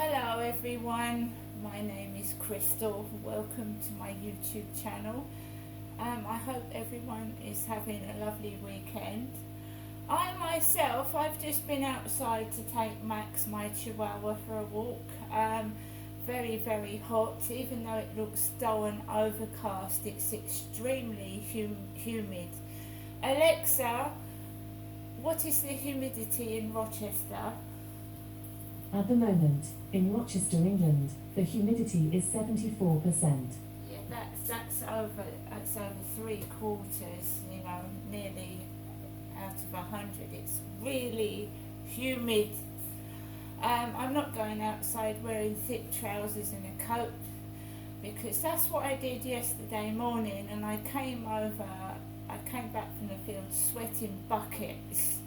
Hello everyone, my name is Crystal. Welcome to my YouTube channel. I hope everyone is having a lovely weekend. I myself, I've just been outside to take Max, my chihuahua, for a walk. Very hot, even though it looks dull and overcast, it's extremely humid. Alexa, what is the humidity in Rochester? At the moment, in Rochester, England, the humidity is 74%. Yeah, that's over 3/4, nearly out of 100. It's really humid. I'm not going outside wearing thick trousers and a coat because that's what I did yesterday morning, and I came back from the field sweating buckets,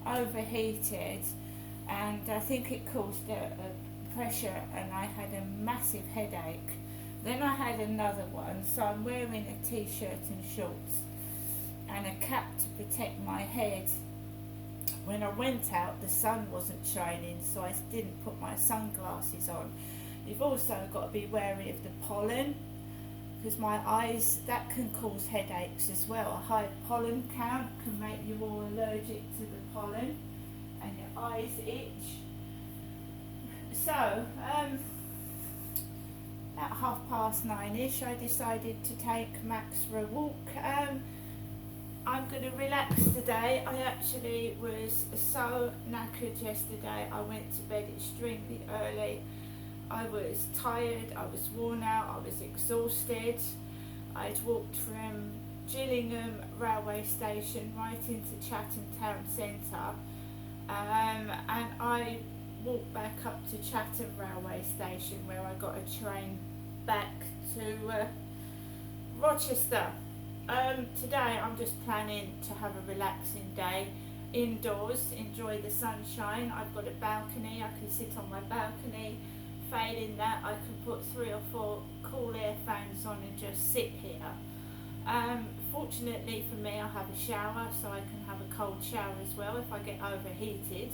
overheated, and I think it caused a pressure, and I had a massive headache. Then I had another one, so I'm wearing a t-shirt and shorts and a cap to protect my head. When I went out, the sun wasn't shining, so I didn't put my sunglasses on. You've also got to be wary of the pollen, because my eyes, that can cause headaches as well. A high pollen count can make you all allergic to the pollen and your eyes itch. So, at 9:30ish, I decided to take Max for a walk. I'm going to relax today. I actually was so knackered yesterday. I went to bed extremely early. I was tired, I was worn out, I was exhausted. I'd walked from Gillingham railway station right into Chatham town centre, and I walked back up to Chatham railway station, where I got a train back to Rochester. Today I'm just planning to have a relaxing day indoors, enjoy the sunshine. I've got a balcony, I can sit on my balcony. Failing that, I can put 3 or 4 cool air fans on and just sit here. Fortunately for me, I have a shower, so I can have a cold shower as well if I get overheated,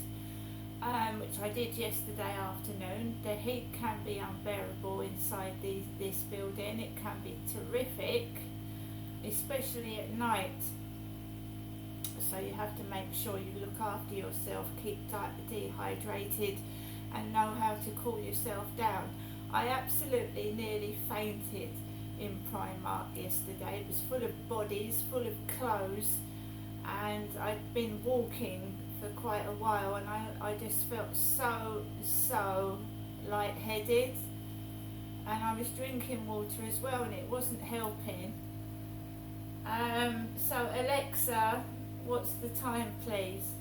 which I did yesterday afternoon. The heat can be unbearable inside this building. It can be terrific, especially at night. So you have to make sure you look after yourself, keep dehydrated, and know how to cool yourself down. I absolutely nearly fainted in Primark yesterday. It was full of bodies, full of clothes, and I'd been walking for quite a while, and I just felt so lightheaded, and I was drinking water as well, and it wasn't helping. So Alexa, what's the time, please?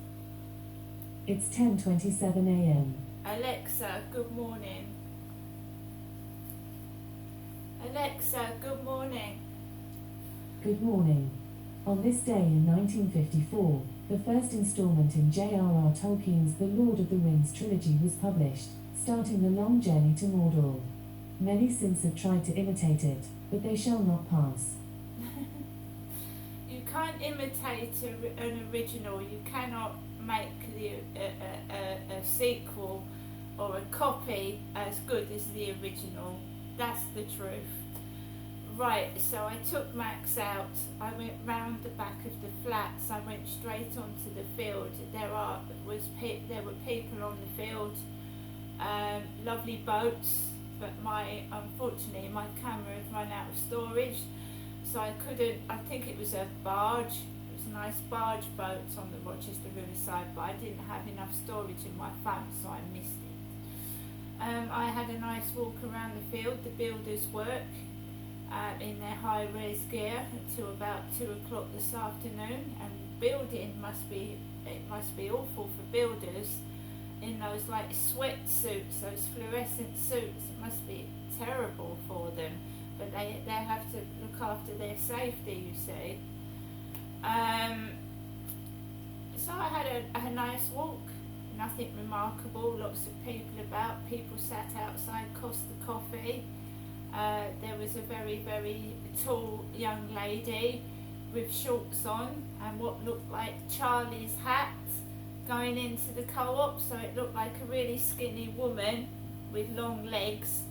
It's 10:27 a.m. Alexa, good morning. Alexa, good morning. Good morning. On this day in 1954, the first installment in J.R.R. Tolkien's The Lord of the Rings trilogy was published, starting the long journey to Mordor. Many since have tried to imitate it, but they shall not pass. You can't imitate an original. You cannot make a sequel or a copy as good as the original. That's the truth. Right, so I took Max out. I went round the back of the flats. I went straight onto the field. There were people on the field, lovely boats, but unfortunately my camera had run out of storage, so I couldn't. I think it was a barge. It was a nice barge boat on the Rochester Riverside, but I didn't have enough storage in my phone, so I missed it. I had a nice walk around the field. The builders work in their high-res gear until about 2 o'clock this afternoon, and building must be awful for builders in those like sweatsuits, those fluorescent suits. It must be terrible for them, but they have to look after their safety, you see. So I had a nice walk. Nothing remarkable, lots of people about. People sat outside Costa Coffee. There was a very tall young lady with shorts on and what looked like Charlie's hat going into the co-op, so it looked like a really skinny woman with long legs,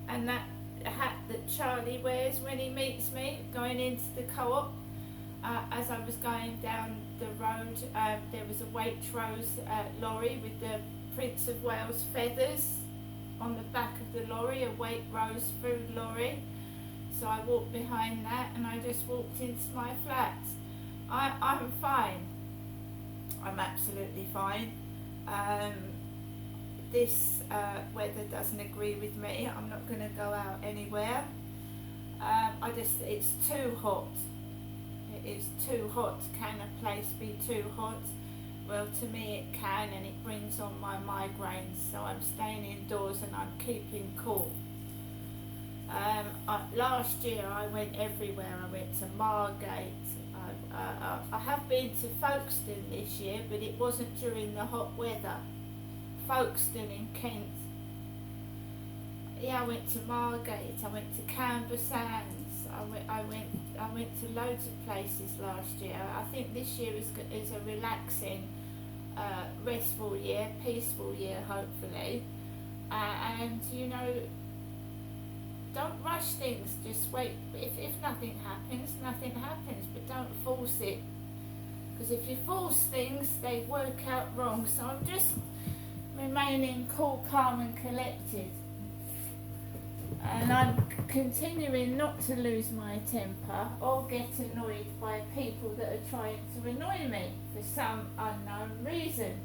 and that hat that Charlie wears when he meets me going into the co-op. As I was going down the road, there was a Waitrose lorry with the Prince of Wales feathers on the back of the lorry, a Waitrose food lorry. So I walked behind that and I just walked into my flat. I'm fine. I'm absolutely fine. This weather doesn't agree with me. I'm not going to go out anywhere. It's too hot. It is too hot. Can a place be too hot? Well, to me it can, and it brings on my migraines, so I'm staying indoors and I'm keeping cool. Last year I went everywhere. I went to Margate. I have been to Folkestone this year, but it wasn't during the hot weather. Folkestone in Kent. Yeah, I went to Margate. I went to Canberra Sands. I went to loads of places last year. I think this year is a relaxing, restful year, peaceful year, hopefully. And you know, don't rush things. Just wait. If nothing happens, nothing happens. But don't force it, because if you force things, they work out wrong. So I'm just remaining cool, calm, and collected. And I'm continuing not to lose my temper or get annoyed by people that are trying to annoy me for some unknown reason.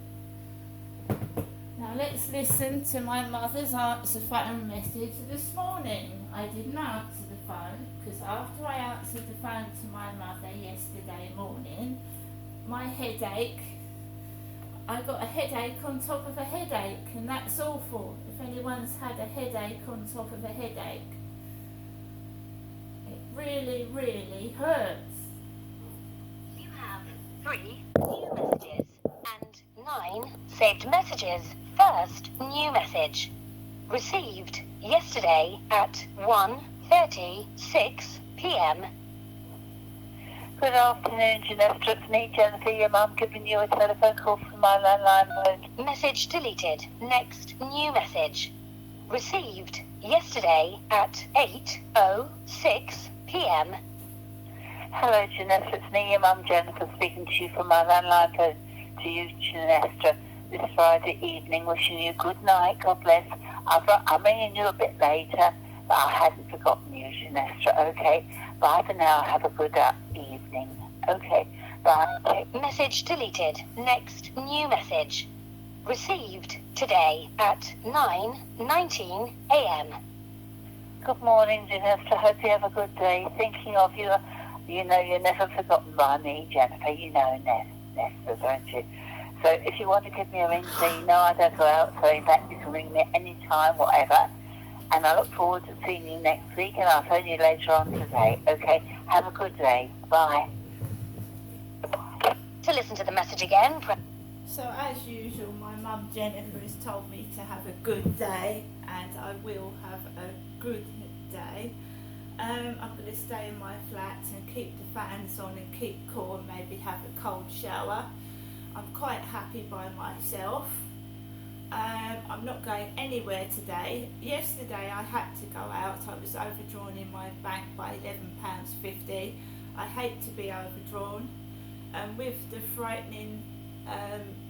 Now let's listen to my mother's answer phone message this morning. I didn't answer the phone because after I answered the phone to my mother yesterday morning, my headache, I got a headache on top of a headache, and that's awful. If anyone's had a headache on top of a headache, it really, really hurts. You have 3 new messages and 9 saved messages. First new message. Received yesterday at 1:36 p.m. Good afternoon, Janessa. It's me, Jennifer, your mum, giving you a telephone call from my landline phone. Message deleted. Next new message. Received yesterday at 8:06 p.m. Hello, Janessa. It's me, your mum, Jennifer, speaking to you from my landline phone. To you, Janessa, this Friday evening, wishing you good night. God bless. I'm ringing you a bit later, but I hadn't forgotten you, Janessa. Okay. Bye for now. Have a good evening. Okay. Bye. Message deleted. Next new message. Received today at 9:19 a.m. Good morning, Janessa. Hope you have a good day. Thinking of you. You know you're never forgotten by me, Jennifer. You know Nesta, don't you? So if you want to give me a ring, so you know I don't go out, so in fact you can ring me anytime, whatever. And I look forward to seeing you next week, and I'll phone you later on today. Okay? Have a good day. Bye. To listen to the message again, So as usual, my mum Jennifer has told me to have a good day, and I will have a good day. I'm going to stay in my flat and keep the fans on and keep cool and maybe have a cold shower. I'm quite happy by myself. I'm not going anywhere today. Yesterday I had to go out. I was overdrawn in my bank by £11.50. I hate to be overdrawn. And with the frightening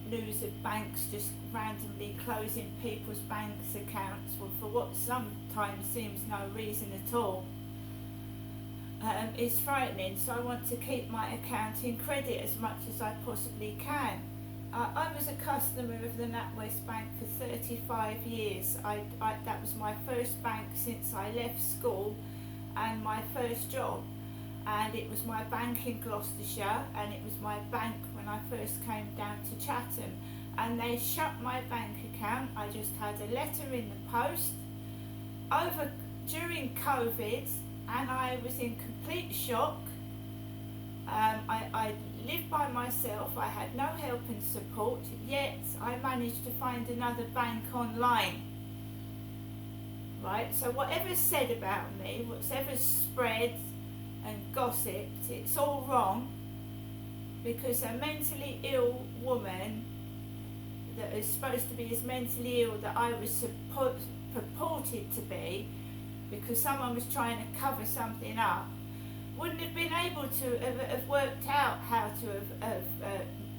news of banks just randomly closing people's banks accounts for what sometimes seems no reason at all, is frightening. So I want to keep my account in credit as much as I possibly can. I was a customer of the NatWest Bank for 35 years. That was my first bank since I left school and my first job. And it was my bank in Gloucestershire, and it was my bank when I first came down to Chatham. And they shut my bank account. I just had a letter in the post during COVID, and I was in complete shock. I lived by myself. I had no help and support, yet I managed to find another bank online. Right, so whatever's said about me, whatever's spread and gossiped, it's all wrong, because a mentally ill woman that is supposed to be as mentally ill that I was purported to be, because someone was trying to cover something up, wouldn't have been able to have worked out how to have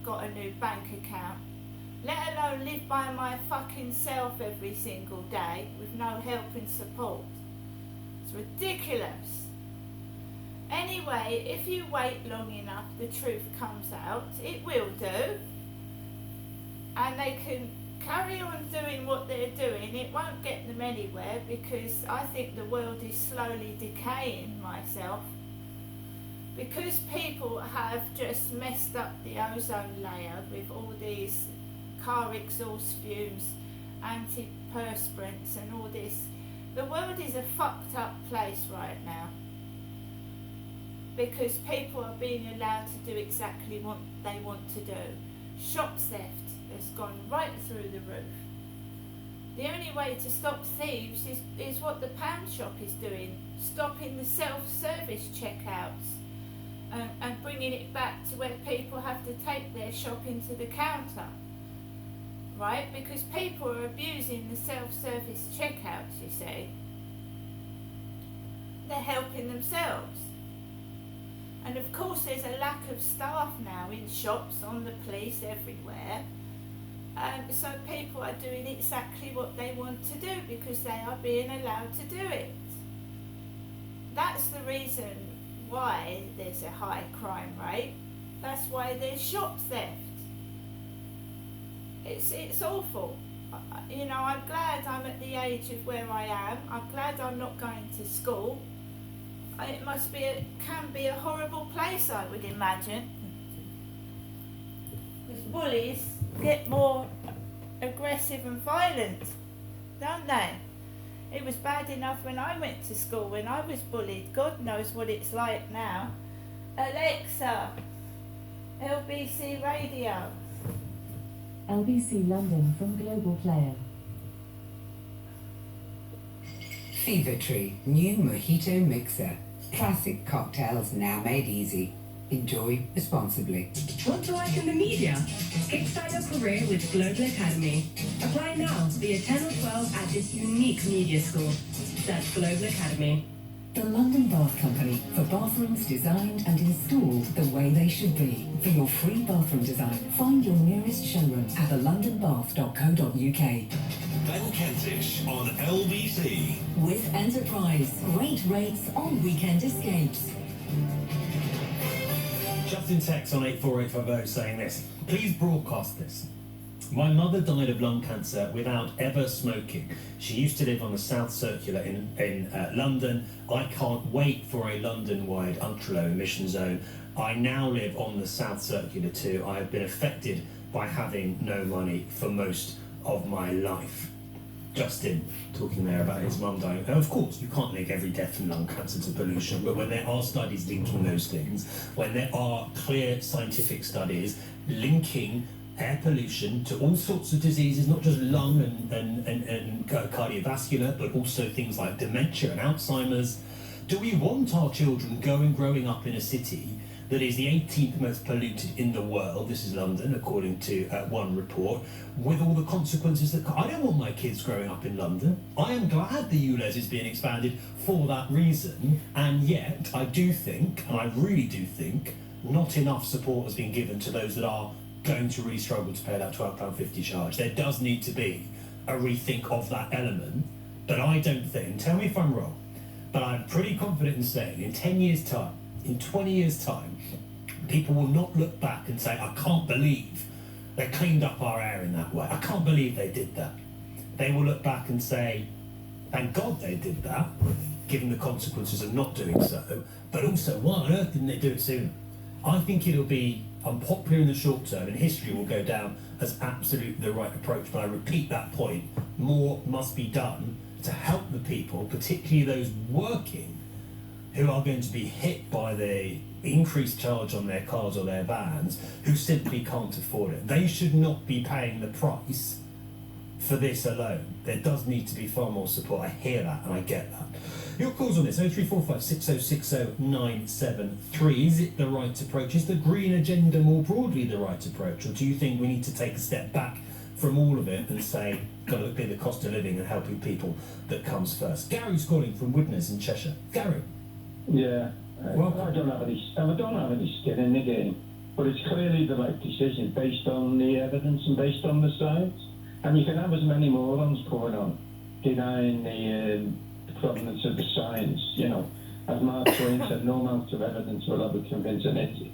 got a new bank account, let alone live by my fucking self every single day with no help and support. It's ridiculous. Anyway, if you wait long enough, the truth comes out. It will do. And they can carry on doing what they're doing. It won't get them anywhere, because I think the world is slowly decaying myself. Because people have just messed up the ozone layer with all these car exhaust fumes, antiperspirants and all this. The world is a fucked up place right now, because people are being allowed to do exactly what they want to do. Shop theft has gone right through the roof. The only way to stop thieves is what the pound shop is doing, stopping the self-service checkouts and bringing it back to where people have to take their shopping to the counter, right? Because people are abusing the self-service checkouts, you see. They're helping themselves. And of course there's a lack of staff now in shops, on the police, everywhere. So people are doing exactly what they want to do because they are being allowed to do it. That's the reason why there's a high crime rate. That's why there's shop theft. It's awful. You know, I'm glad I'm at the age of where I am. I'm glad I'm not going to school. It can be a horrible place, I would imagine. Because bullies get more aggressive and violent, don't they? It was bad enough when I went to school, when I was bullied. God knows what it's like now. Alexa, LBC Radio. LBC London from Global Player. Fever Tree New Mojito Mixer. Classic cocktails now made easy. Enjoy responsibly. Want to work in the media? Kickstart your career with Global Academy. Apply now for your 10 or 12 at this unique media school. That's Global Academy. The London Bath Company, for bathrooms designed and installed the way they should be. For your free bathroom design, find your nearest showroom at thelondonbath.co.uk. Ben Kentish on LBC. With Enterprise, great rates on weekend escapes. Justin texts on 84850 saying this: please broadcast this. My mother died of lung cancer without ever smoking. She used to live on the South Circular in London. I can't wait for a London-wide ultra-low emission zone. I now live on the South Circular too. I have been affected by having no money for most of my life. Justin talking there about his mum dying. And of course, you can't link every death from lung cancer to pollution, but when there are studies linking those things, when there are clear scientific studies linking air pollution to all sorts of diseases, not just lung and cardiovascular, but also things like dementia and Alzheimer's. Do we want our children growing up in a city that is the 18th most polluted in the world? This is London, according to one report, with all the consequences that... I don't want my kids growing up in London. I am glad the ULEZ is being expanded for that reason, and yet I do think, and I really do think, not enough support has been given to those that are going to really struggle to pay that £12.50 charge. There does need to be a rethink of that element, but I don't think, tell me if I'm wrong, but I'm pretty confident in saying in 10 years' time, in 20 years' time, people will not look back and say, I can't believe they cleaned up our air in that way. I can't believe they did that. They will look back and say, thank God they did that, given the consequences of not doing so, but also, why on earth didn't they do it sooner? I think it'll be unpopular in the short term, and history will go down as absolutely the right approach. But I repeat that point, more must be done to help the people, particularly those working, who are going to be hit by the increased charge on their cars or their vans, who simply can't afford it. They should not be paying the price for this alone. There does need to be far more support. I hear that and I get that. Your calls on this, 0345 6060 973. Is it the right approach? Is the green agenda more broadly the right approach? Or do you think we need to take a step back from from all of it and say, got to look at the cost of living and helping people that comes first. Gary's calling from Widnes in Cheshire. Gary. Yeah. Welcome. I don't have any skin in the game, but it's clearly the right decision based on the evidence and based on the science. And you can have as many morons going on denying the provenance of the science. You know, as Mark Twain said, no amount of evidence will ever convince an idiot.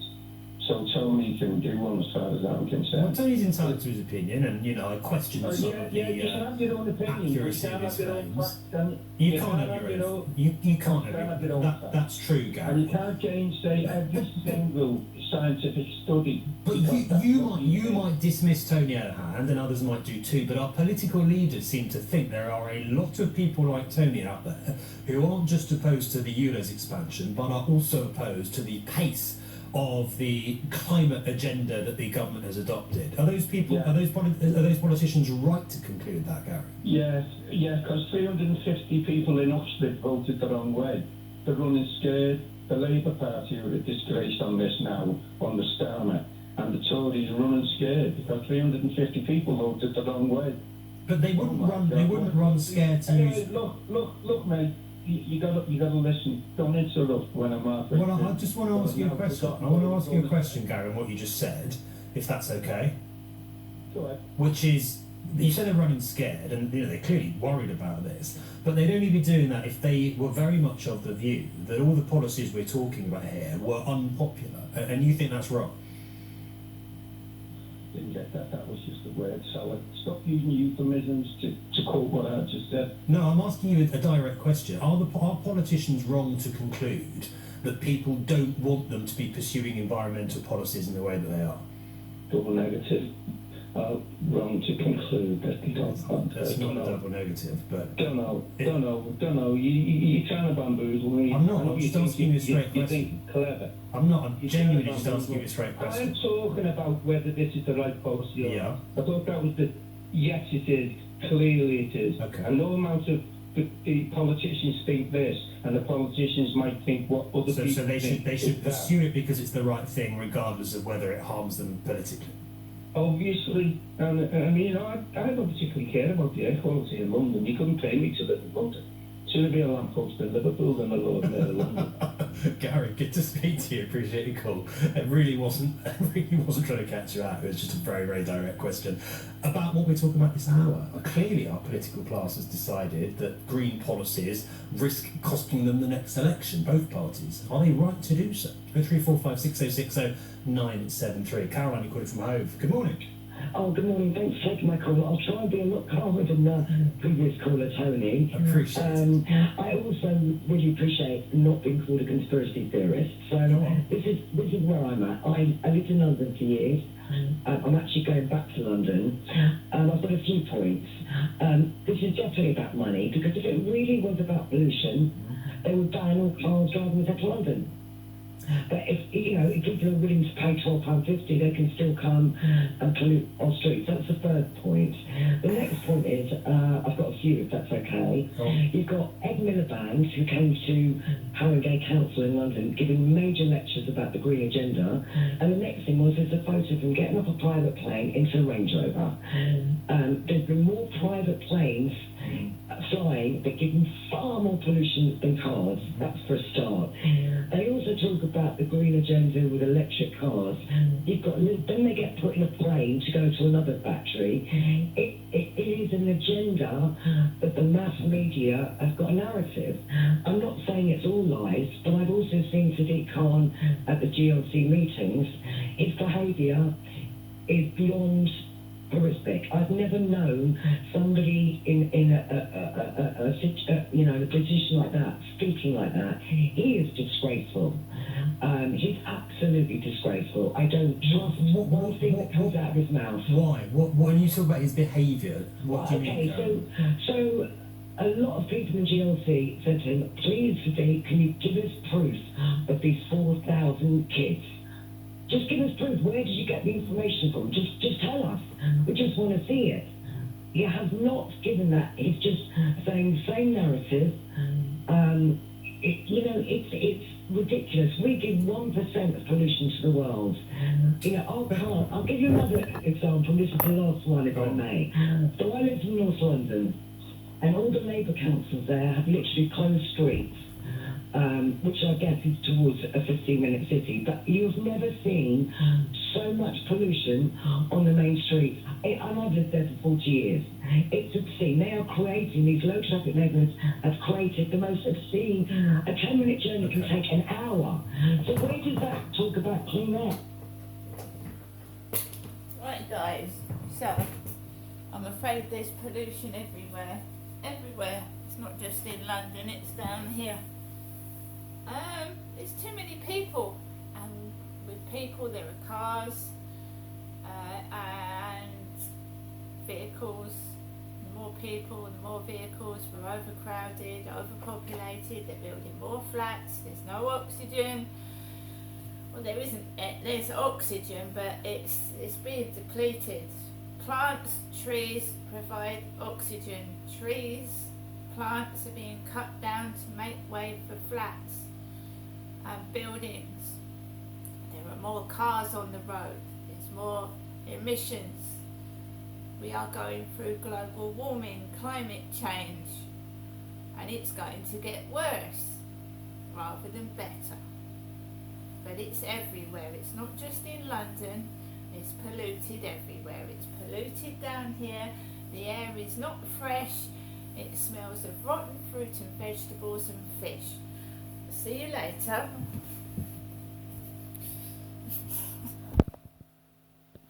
So Tony can do one as far as I'm concerned. Well, Tony's entitled to his opinion, and I question some of the you can have your own opinion. accuracy You of can his have your own claims. facts, You can't have your own. You can't have your own. That's true, Gary. And you can't gainsay every single scientific study. But you might dismiss Tony O'Hand, and others might do too, but our political leaders seem to think there are a lot of people like Tony out there who aren't just opposed to the ULEZ expansion, but are also opposed to the pace of the climate agenda that the government has adopted. Are those people, are those politicians right to conclude that, Gary? Yes, because 350 people in Oxford voted the wrong way. They're running scared. The Labour Party are disgraced on this now, on the Starmer, and the Tories are running scared because 350 people voted the wrong way. But they wouldn't run scared to use. Look, mate. You gotta listen. Don't interrupt when I'm after. Well, I just want to ask you a question. I want to ask you a question, Gary, on what you just said, if that's okay. Go ahead. Which is, you said they're running scared, and they're clearly worried about this. But they'd only be doing that if they were very much of the view that all the policies we're talking about here were unpopular, and you think that's wrong. Didn't get that. That was just a word salad. Stop using euphemisms to quote what I just said. No, I'm asking you a direct question. Are politicians wrong to conclude that people don't want them to be pursuing environmental policies in the way that they are? Double negative. Wrong to conclude that they don't want. That's not a double negative, but... Don't know. You're trying to bamboozle me. I'm not. I'm just asking you a straight question. You think clever. I'm not. I'm genuinely just asking you a straight question. I'm talking about whether this is the right policy or not. I thought that was the... Yes, it is. Clearly it is. Okay. And no amount of... The politicians think this, and the politicians might think what other people So they think should pursue it because it's the right thing, regardless of whether it harms them politically. Obviously, and I mean, I don't particularly care about the air quality in London. You couldn't pay me to live in London. Sooner be a lamppost in Liverpool than a Lord Mayor of London. Gary, good to speak to you. Appreciate your call. It really wasn't trying to catch you out. It was just a very, very direct question about what we're talking about this hour. Clearly, our political class has decided that green policies risk costing them the next election. Both parties. Are they right to do so? 0345 6060 973. Caroline, you're calling from Hove. Good morning. Oh, good morning. Thanks for taking my call. I'll try and be a lot calmer than the previous caller, Tony. Appreciate it. I also really appreciate not being called a conspiracy theorist. So this is where I'm at. I lived in London for years. I'm actually going back to London. I've got a few points. This is definitely about money, because if it really was about pollution, they would ban all cars driving into London. But if people are willing to pay £12.50, they can still come and pollute our streets. That's the third point. The next point is, I've got a few, if that's okay. You've got Ed Miliband, who came to Harrogate Council in London, giving major lectures about the green agenda. And the next thing was, there's a photo of him getting off a private plane into a Range Rover. There's been more private planes flying that give far more pollution than cars. That's for a start. They also talk about the green agenda with electric cars. Then they get put in a plane to go to another battery. It is an agenda that the mass media have got a narrative. I'm not saying it's all lies, but I've also seen Sadiq Khan at the GLC meetings. His behaviour is beyond horrific. I've never known somebody in a position like that, speaking like that. He is disgraceful. He's absolutely disgraceful. I don't trust one thing that comes out of his mouth. Why? When you talk about his behaviour, what do you mean? So a lot of people in GLC said to him, please, Sadiq, can you give us proof of these 4,000 kids? Just give us proof. Where did you get the information from? Just tell us. We just want to see it. He has not given that. He's just saying the same narrative. It's ridiculous. We give 1% of pollution to the world. You know, our car, I'll give you another example. This is the last one, if I may. So I live in North London, and all the Labour councils there have literally closed streets, which I guess is towards a 15-minute city. But you've never seen so much pollution on the main streets. And I've lived there for 40 years. It's obscene. They are creating, these low traffic neighbourhoods have created the most obscene. A 10-minute journey can take an hour. So where does that talk about clean air? Right, guys, so I'm afraid there's pollution everywhere. Everywhere. It's not just in London, it's down here. There's too many people, and with people there are cars and vehicles. The more people, the more vehicles. We're overcrowded, overpopulated. They're building more flats. There's no oxygen. Well, there isn't. There's oxygen, but it's being depleted. Plants, trees provide oxygen. Trees, plants are being cut down to make way for flats and buildings. There are more cars on the road. There's more emissions. We are going through global warming, climate change, and it's going to get worse rather than better. But it's everywhere. It's not just in London. It's polluted everywhere. It's polluted down here. The air is not fresh. It smells of rotten fruit and vegetables and fish. See you later.